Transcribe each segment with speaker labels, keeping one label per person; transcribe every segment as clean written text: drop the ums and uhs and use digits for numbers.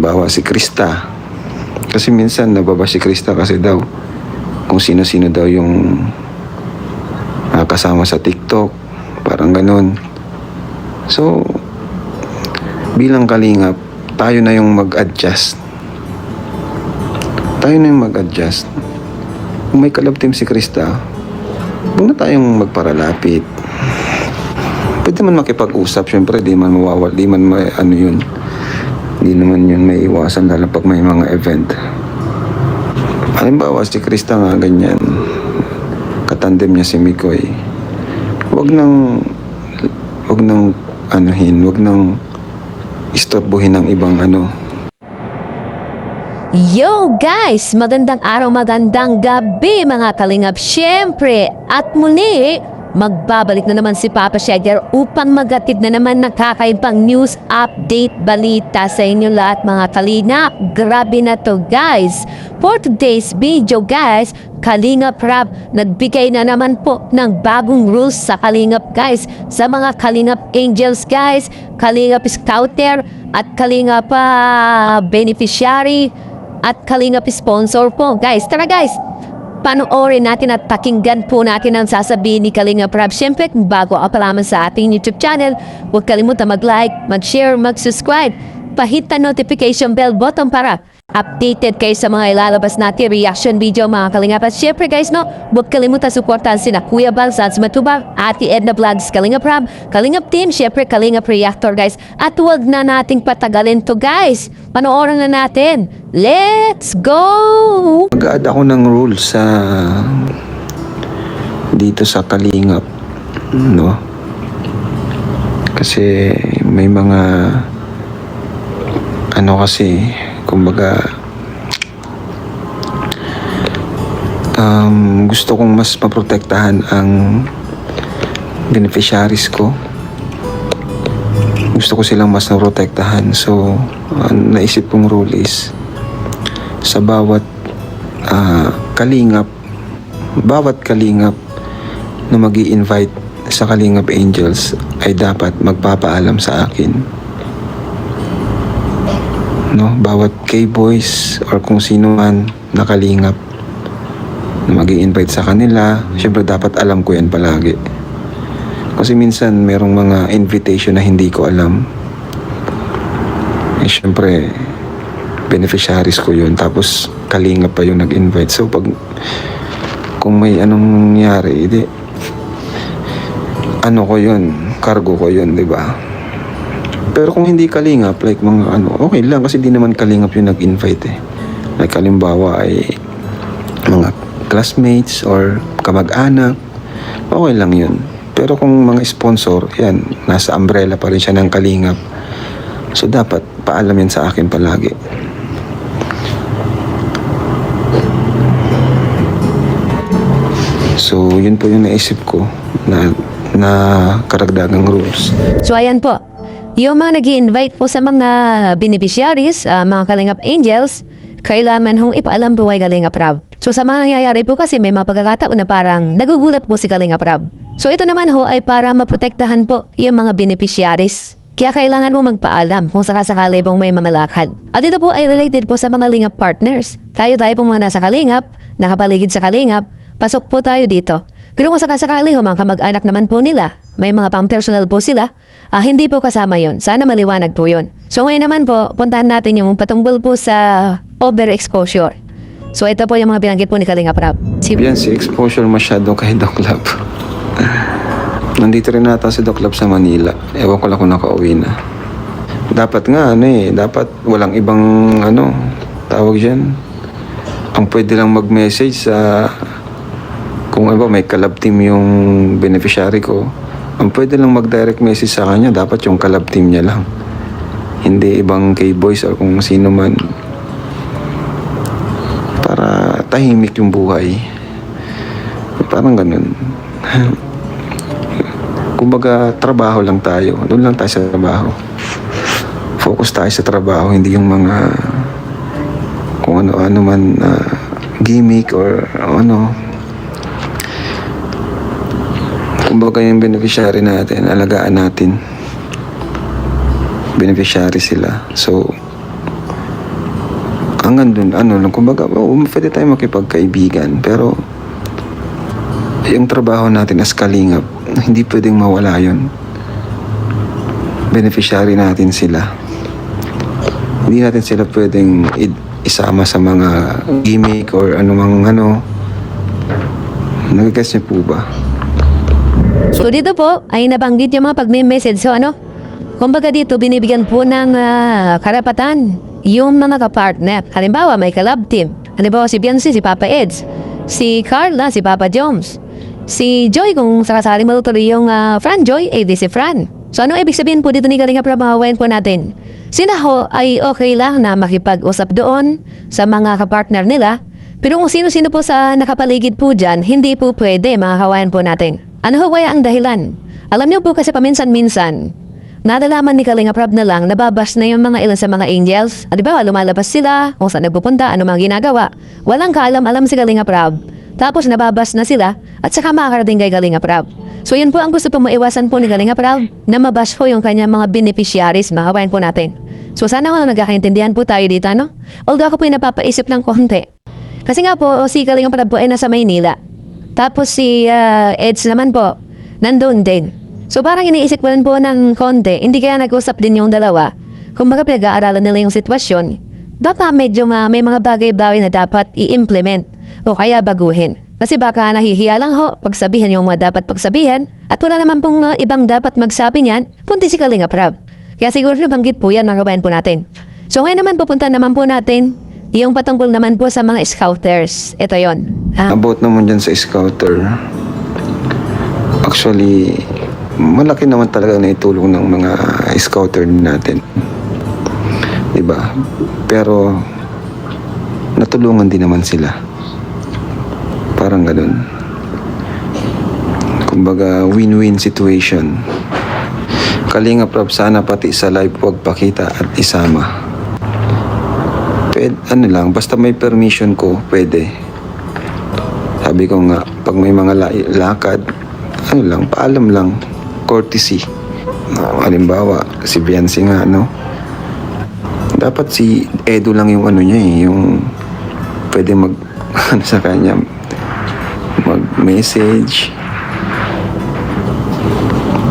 Speaker 1: halimbawa si Krista. Kasi minsan nababa si Krista kasi daw kung sino-sino daw yung kasama sa TikTok, parang ganun. So bilang kalingap, tayo na yung mag-adjust. Kung may kalab team si Krista, huwag na tayong magparalapit. Pwede man makipag-usap, syempre di man mawawal, di man may ano yun, di naman yun may iwasan, lalo pag may mga event. Halimbawa si Krista nga ganyan, katandem niya si Mikoy, wag nang anuhin, wag nang istorbohin ng ibang ano.
Speaker 2: Yo guys! Magandang araw, magandang gabi mga kalingap. Siyempre, at muli, magbabalik na naman si Papa Shagger upang magatid na naman ng kakaibang news update balita sa inyo lahat mga kalingap. Grabe na to guys! For today's video guys, Kalingap Rab nagbigay na naman po ng bagong rules sa Kalingap guys, sa mga Kalingap Angels guys, Kalingap Scouter at Kalingap Beneficiary at Kalingap Sponsor po guys. Tara guys, panoorin natin at pakinggan po natin ang sasabihin ni Kalingap Rab. Siyempre, kung bago ka pa lamang sa ating YouTube channel, huwag kalimutan mag-like, mag-share, mag-subscribe, pahit ang notification bell button para updated kayo sa mga ilalabas natin reaction video mga Kalingap. At syempre guys, no, huwag kalimutan suportahan sina Kuya Bal, Sans Matubang, Ate Edna Vlogs, Kalingap Rab, Kalingap Team, syempre Kalingap Reactor guys. At huwag na nating patagalin to guys, panoorin na natin. Let's go!
Speaker 1: Mag-add ako ng rules sa dito sa Kalingap, no? Kasi may mga ano kasi, kumbaga gusto kong mas maprotektahan ang beneficiaries ko. Gusto ko silang mas naprotektahan. So naisip kong rule is sa bawat kalingap na mag-i-invite sa Kalingap Angels ay dapat magpapaalam sa akin, no? Bawat K-boys or kung sino man na kalingap na mag-i-invite sa kanila, syempre dapat alam ko yan palagi. Kasi minsan merong mga invitation na hindi ko alam. Syempre beneficiaries ko yun, tapos kalingap pa yung nag-invite. So pag kung may anong nangyari, hindi ano ko yun, cargo ko yun, di ba? Pero kung hindi kalingap, like mga ano, okay lang kasi di naman kalingap yung nag-invite eh. Like halimbawa ay mga classmates or kamag-anak, okay lang yun. Pero kung mga sponsor, yan, nasa umbrella pa rin siya ng kalingap. So dapat paalam yan sa akin palagi. So yun po yung naisip ko na karagdagang rules.
Speaker 2: So ayan po, yung mga nag-i-invite po sa mga beneficiaries, mga Kalingap Angels, kailangan hong ipaalam po kay Kalingap Rab. So sa mga nangyayari po kasi may mga pagkakataon na parang nagugulat po si Kalingap Rab. So ito naman ho ay para maprotektahan po yung mga beneficiaries. Kaya kailangan mo magpaalam kung sakasakali pong may mamalakad. At ito po ay related po sa mga Kalingap partners. Tayo pong mga nasa Kalingap, nakapaligid sa Kalingap, pasok po tayo dito. Pero kung sakasakali ho, mga kamag-anak naman po nila, may mga pang-personal po sila, hindi po kasama yon. Sana maliwanag po yon. So ngayon naman po, puntahan natin yung patungkol po sa overexposure. So ito po yung mga binanggit po ni Kalingap Rab.
Speaker 1: Yan, si exposure masyado kay Doc Lab. Nandito rin nata si Doc Lab sa Manila. Ewan ko lang kung nakauwi na. Dapat nga, dapat walang ibang, tawag dyan. Ang pwede lang mag-message sa, kung may collab team yung beneficiary ko, ang pwede lang mag-direct message sa kanya, dapat yung collab team niya lang. Hindi ibang K-boys or kung sino man. Para tahimik yung buhay. Parang ganun. Kumbaga, trabaho lang tayo. Doon lang tayo sa trabaho. Focus tayo sa trabaho, hindi yung mga kung ano-ano man gimmick or ano. Kumbaga yung beneficiary natin, alagaan natin. Beneficiary sila. So, hanggang dun, ano lang, kumbaga, pwede tayo makipagkaibigan, pero yung trabaho natin as kalingap, hindi pwedeng mawala yun. Beneficiary natin sila. Hindi natin sila pwedeng isama sa mga gimmick or anumang ano. Nagagets niyo po ba?
Speaker 2: So dito po ay nabanggit yung mga pag-message. So ano, kumbaga dito binibigyan po ng karapatan yung mga kapartner. Halimbawa may ka-love team. Halimbawa si Beyonce, si Papa Eds. Si Carla, si Papa Jones. Si Joy, kung sakasali matutuloy yung Fran Joy, di si Fran. So ano ibig sabihin po dito ni Kalinga Prab, mahawain po natin? Sila ho ay okay lang na makipag-usap doon sa mga kapartner nila. Pero kung sino-sino po sa nakapaligid po dyan, hindi po pwede, mga kawayan po natin. Ano ho kaya ang dahilan? Alam niyo po kasi paminsan-minsan, nadalaman ni Kalinga Prab na lang, nababas na yung mga ilan sa mga angels. Di ba, lumalabas sila, kung saan nagpupunta, ano mga ginagawa. Walang kaalam-alam si Kalinga Prab. Tapos nababas na sila, at saka makakarating kay Kalinga Prab. So yun po ang gusto po maiwasan po ni Kalinga Prab, na mabash po yung kanyang mga beneficiaries, mga kawayan po natin. So sana ko nagkakaintindihan po tayo dito, no? Although ako po yung napapaisip ng konti. Kasi nga po, si Kalinga Prab po ay nasa Maynila. Tapos si Eds naman po, nandun din. So parang iniisip ko rin po ng konti, hindi kaya nag-usap din yung dalawa. Kung baga pinag-aaralan nila yung sitwasyon, baka medyo may mga bagay-bagay na dapat i-implement o kaya baguhin. Kasi baka nahihiya lang ho pagsabihin yung mga dapat pagsabihin at wala naman pong ibang dapat magsabi niyan, kundi si Kalinga Prab. Kaya siguro nabanggit po yan, mga kabayan po natin. So ngayon naman pupunta naman po natin yung patungkol naman po sa mga scouters. Ito yon.
Speaker 1: About naman dyan sa scouter, actually, malaki naman talaga na itulong ng mga scouter natin. Diba? Pero, natulungan din naman sila. Parang ganun. Kumbaga, win-win situation. Kalinga Prab, sana pati sa live huwag pakita at isama. Pwede, ano lang, basta may permission ko, pwede. Sabi ko nga, pag may mga lakad, ano lang, paalam lang, courtesy. Halimbawa, si Beyonce nga, no? Dapat si Edo lang yung ano niya yung pwede ano sa kanya, mag-message.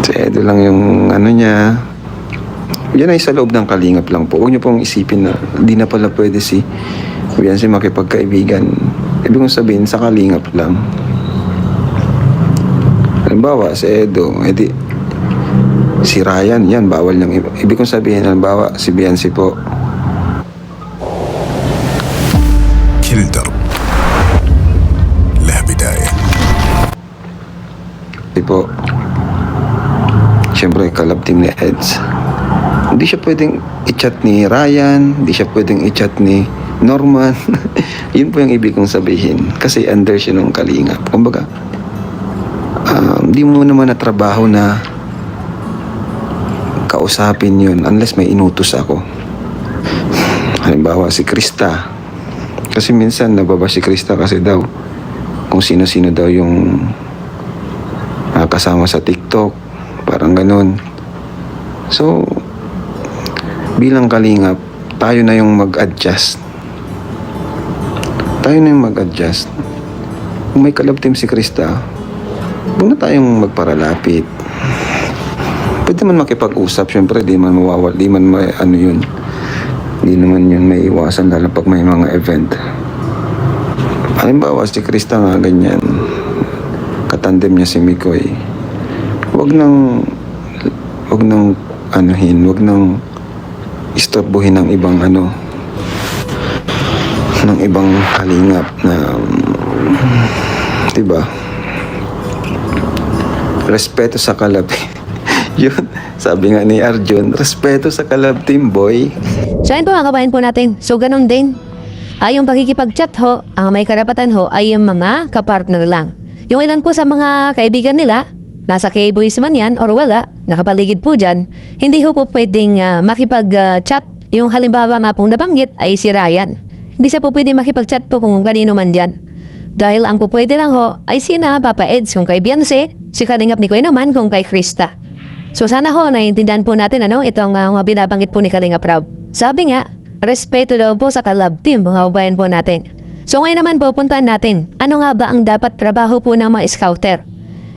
Speaker 1: Si Edo lang yung ano niya. Yan ay sa loob ng kalingap lang po. Huwag niyo pong isipin na di na pala pwede si Beyonce makipagkaibigan. Ibig kong sabihin, sa kalingap lang. Halimbawa, si Edo, si Ryan, yan, bawal niyang ibig kong sabihin, halimbawa, si Beyonce po.
Speaker 3: كيلدر له بداية.
Speaker 1: Di po, siyempre, kalab team ni Eds. Hindi siya pwedeng i-chat ni Ryan, hindi siya pwedeng i-chat ni Norman. Yun po yung ibig kong sabihin. Kasi under siya ng kalingap. Kumbaga, hindi mo naman na trabaho na kausapin yun unless may inutos ako. Halimbawa, si Krista. Kasi minsan nababa si Krista kasi daw kung sino-sino daw yung kasama sa TikTok. Parang ganun. So, bilang kalingap, tayo na yung mag-adjust. Tayo na yung mag-adjust. Kung may kalab team si Krista, huwag na tayong magparalapit. Pwede man makipag-usap, syempre, di man mawawal, di man ano yun. Di naman yun may iwasan, lalo pag may mga event. Halimbawa, si Krista nga ganyan, katandem niya si Mikoy. Huwag nang anuhin, huwag nang istorbohin ng ibang ng ibang kalingap na diba, respeto sa kalab. Yun, sabi nga ni Arjun, respeto sa kalab team, boy.
Speaker 2: So yun po, mga kabayan po natin. So ganun din. Yung pakikipag-chat ho, ang may karapatan ho ay yung mga kapartner lang. Yung ilan po sa mga kaibigan nila, nasa K-Boys man yan or wala, nakapaligid po dyan, hindi ho po pwedeng makipag-chat. Yung halimbawa nga pong nabanggit ay si Ryan. Hindi siya po pwedeng makipag-chat po kung kanino man dyan. Dahil ang po pwede lang ho ay sina Papa Eds kung kay Beyonce, si Kalingap ni Kuya naman kung kay Krista. So sana ho, naiintindihan po natin itong binabanggit po ni Kalinga Prab. Sabi nga, respeto daw po sa kalab team, mga kabayan po natin. So ngayon naman po, puntahan natin, ano nga ba ang dapat trabaho po ng mga scouter?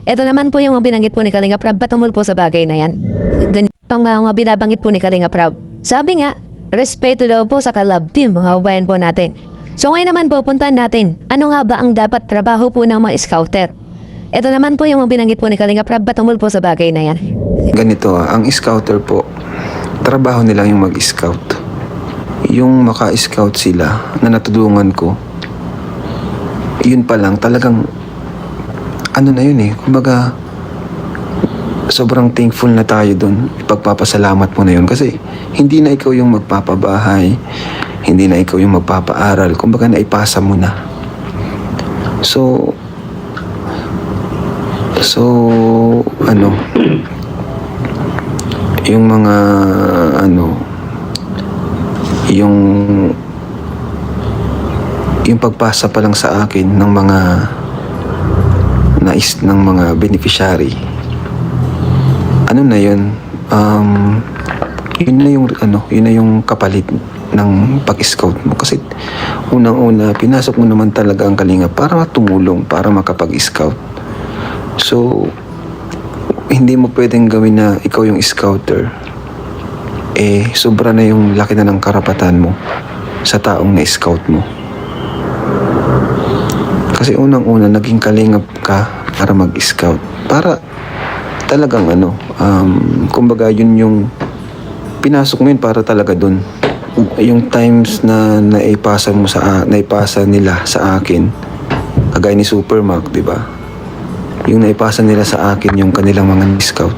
Speaker 2: Ito naman po yung mga binanggit po ni Kalinga Prab, patungkol po sa bagay na yan. Ganito ang mga binabanggit po ni Kalinga Prab. Sabi nga, respeto daw po sa kalab team, mga kabayan po natin. So ngayon naman po, puntahan natin, ano nga ba ang dapat trabaho po ng mga scouter? Ito naman po yung mga binanggit po ni Kalinga Prab, patungkol po sa bagay na yan.
Speaker 1: Ganito, ang scouter po, trabaho nila yung mag-scout. Yung maka-scout sila na natulungan ko, yun pa lang, talagang ano na yun kumbaga sobrang thankful na tayo dun, ipagpapasalamat mo na yun kasi hindi na ikaw yung magpapabahay, hindi na ikaw yung magpapaaral, kumbaga naipasa mo na. So ano, yung mga ano, yung pagpasa pa lang sa akin ng mga ng mga beneficiary, ano na yun, yun na yung kapalit ng pag-scout mo kasi unang-una pinasok mo naman talaga ang Kalinga para tumulong, para makapag-scout. So hindi mo pwedeng gawin na ikaw yung scouter, sobra na yung laki na ng karapatan mo sa taong na-scout mo. Kasi unang-una, naging kalingap ka para mag-scout. Para talagang kumbaga yun yung pinasok mo yun para talaga dun. Yung times na naipasa nila sa akin, kagaya ni Supermark, di ba? Yung naipasa nila sa akin yung kanilang mga scout.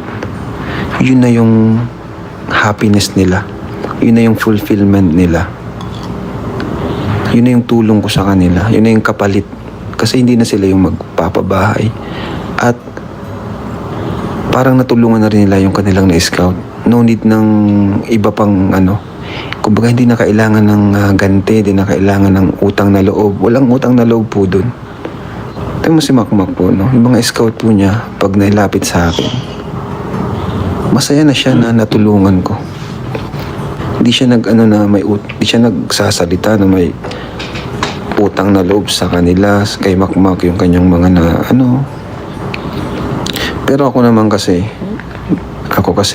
Speaker 1: Yun na yung happiness nila. Yun na yung fulfillment nila. Yun na yung tulong ko sa kanila. Yun na yung kapalit. Kasi hindi na sila yung magpapabahay. At parang natulungan na rin nila yung kanilang na-scout. No need ng iba pang kumbaga hindi na kailangan ng ganti, hindi na kailangan ng utang na loob. Walang utang na loob po dun. Ito mo si Makmak po, no? Yung mga scout po niya, pag nailapit sa akin, masaya na siya na natulungan ko. Hindi siya hindi siya nagsasalita na may utang na loob sa kanila, kay Makmak yung kanyang mga Pero ako naman kasi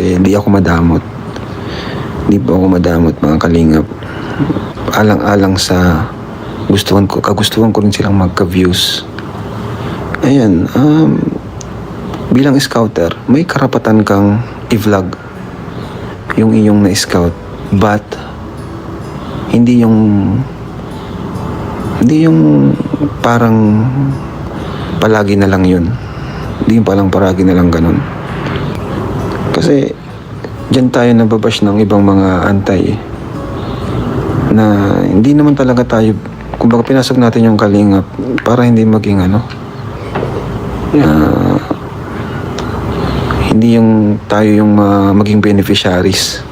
Speaker 1: hindi ako madamot. Hindi po ako madamot, mga kalingap. Alang-alang sa kagustuhan ko rin silang magka-views. Ayan, bilang scouter, may karapatan kang i-vlog yung iyong na-scout. But, hindi yung parang palagi na lang yun. Hindi yung parang palagi na lang ganun. Kasi dyan tayo nababash ng ibang mga antay na hindi naman talaga tayo, kumbaga pinasok natin yung kalingap para hindi maging hindi yung tayo yung maging beneficiaries.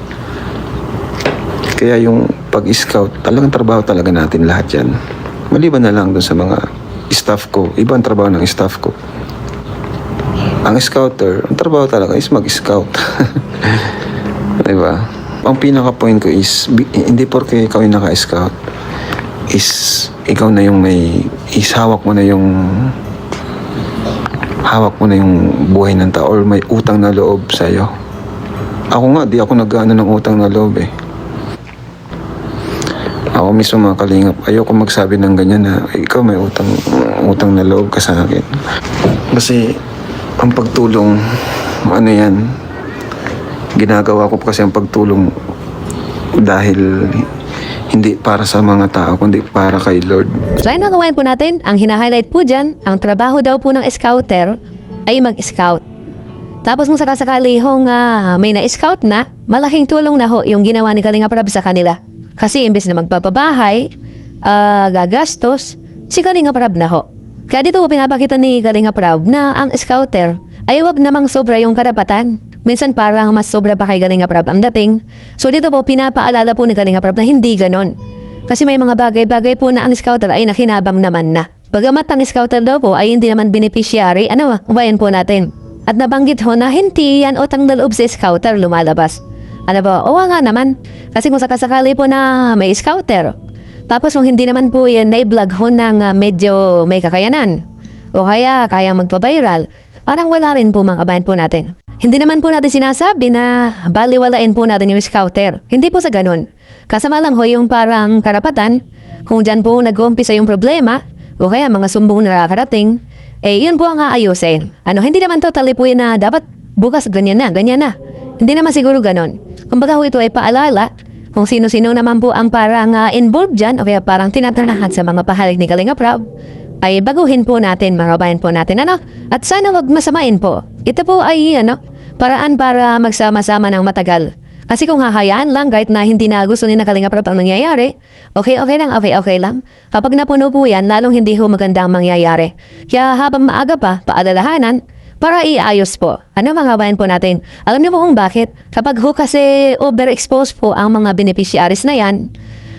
Speaker 1: Kaya yung pag-scout, talagang trabaho talaga natin lahat yan. Maliban na lang dun sa mga staff ko. Iba ang trabaho ng staff ko. Ang scouter, ang trabaho talaga is mag-scout. Diba? Ang pinaka-point ko is, hindi porke ikaw yung naka-scout, is ikaw na yung hawak mo na yung buhay ng tao or may utang na loob sa'yo. Ako nga, di ako nag-ano ng utang na loob Ako mismo, mga kalingap, ayoko magsabi ng ganyan na ikaw may utang na loob ka sa akin. Kasi ang pagtulong, ginagawa ko kasi ang pagtulong dahil hindi para sa mga tao, kundi para kay Lord.
Speaker 2: So ayun, nagawain po natin, ang hina-highlight po dyan, ang trabaho daw po ng scouter ay mag-scout. Tapos kung sakasakali may na-scout na, malaking tulong na yung ginawa ni Kalinga Prab sa kanila. Kasi imbes na magpapabahay, gagastos, si Kalinga Prab na Kaya dito po pinapakita ni Kalinga Prab na ang scouter ay wag namang sobra yung karapatan. Minsan parang mas sobra pa kay Kalinga Prab ang dating. So dito po pinapaalala po ni Kalinga Prab na hindi ganon. Kasi may mga bagay-bagay po na ang scouter ay nakinabang naman na. Bagamat ang scouter daw po ay hindi naman beneficiary, bayan po natin. At nabanggit na hindi yan utang na loob sa scouter lumalabas. O nga naman, Kasi kung sakasakali po na may scouter, tapos kung hindi naman po yan na-vlog ho ng medyo may kakayanan, o kaya kayang magpa-viral, parang wala rin po mga kabayan po natin. Hindi naman po natin sinasabi na baliwalain po natin yung scouter. Hindi po sa ganun. Kasama lang ho yung parang karapatan, kung dyan po nag-uumpisa yung problema, o kaya mga sumbong na nakakarating, yun po ang aayusin. Hindi naman totally po yun na dapat bukas ganyan na. Hindi naman siguro ganun. Kumbaga ho ito ay paalala kung sino-sino naman po ang parang involved dyan, o kaya parang tinatarnahan sa mga pahalig ni Kalinga Prab, ay baguhin po natin, marabayan po natin, At sana wag masamain po. Ito po ay, paraan para magsama-sama ng matagal. Kasi kung hahayaan lang, kahit na hindi na gusto ni Kalinga Prab ang nangyayari, okay lang. Kapag napuno po yan, lalong hindi ho maganda ang mangyayari. Kaya habang maaga pa, paalalahanan, para iayos po. Mga bayan po natin? Alam niyo po kung bakit? Kapag ho kasi overexposed po ang mga beneficiaries na yan,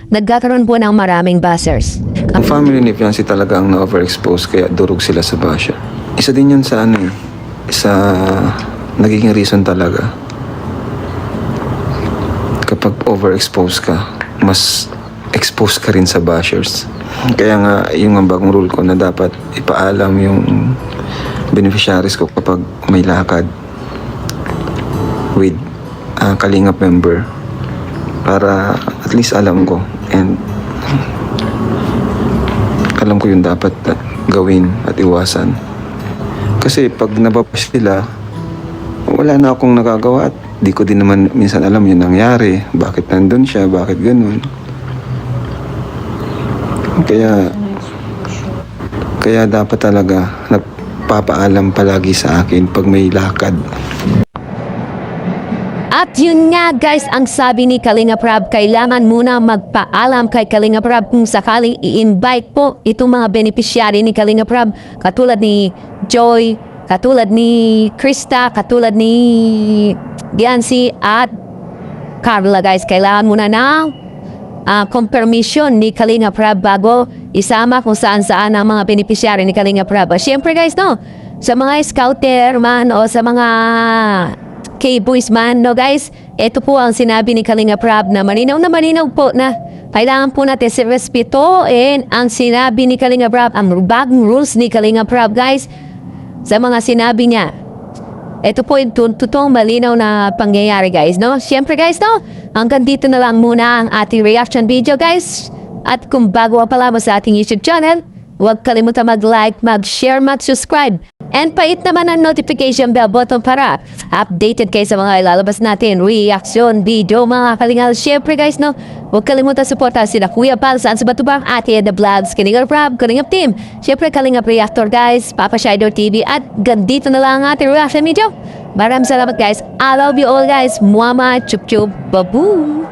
Speaker 2: nagkakaroon po ng maraming buzzers.
Speaker 1: Ang family ni Fiancé talaga ang na-overexpose kaya durog sila sa basya. Isa din yun sa sa nagiging reason talaga. Kapag overexposed ka, mas exposed ka rin sa bashers. Kaya nga, yung bagong rule ko na dapat ipaalam yung beneficiaries ko kapag may lakad with Kalingap member para at least alam ko and alam ko yung dapat gawin at iwasan. Kasi pag nababash sila, wala na akong nagagawa at di ko din naman minsan alam yung nangyari. Bakit nandun siya? Bakit ganun? Kaya dapat talaga nagpapaalam palagi sa akin pag may lakad.
Speaker 2: At yun nga guys, ang sabi ni Kalinga Prab, kailangan muna magpaalam kay Kalinga Prab kung sakaling i-invite po itong mga beneficiary ni Kalinga Prab, katulad ni Joy, katulad ni Krista, katulad ni Giancy at Carla guys. Kailangan muna ng confirmation ni Kalinga Prab bago isama kung saan-saan ang mga beneficiary ni Kalinga Prab. Siyempre guys, sa mga scouter man o sa mga K-boys man, guys, ito po ang sinabi ni Kalinga Prab na malinaw po na kailangan po natin si respeto and ang sinabi ni Kalinga Prab, ang bagong rules ni Kalinga Prab, guys, sa mga sinabi niya. Ito po yung totoong malinaw na pangyayari, guys, Siyempre, guys, hanggang dito na lang muna ang ating reaction video, guys. At kung bago pa lamang sa ating YouTube channel, huwag kalimutan mag-like, mag-share, mag-subscribe. And pait naman ang notification bell button para updated kayo sa mga ilalabas natin reaction video, mga kalingal. Siyempre guys, huwag kalimutan suportahan sila Kuya Pal, Saan sa Batubang, Ate Eda Vlogs, Kalinga Prab, Kalingap Team. Siyempre Kalingap Reactor guys, Papa Shido TV. At gandito na lang ang ating reaction video. Maraming salamat guys. I love you all guys. Muama, chup chup, babu.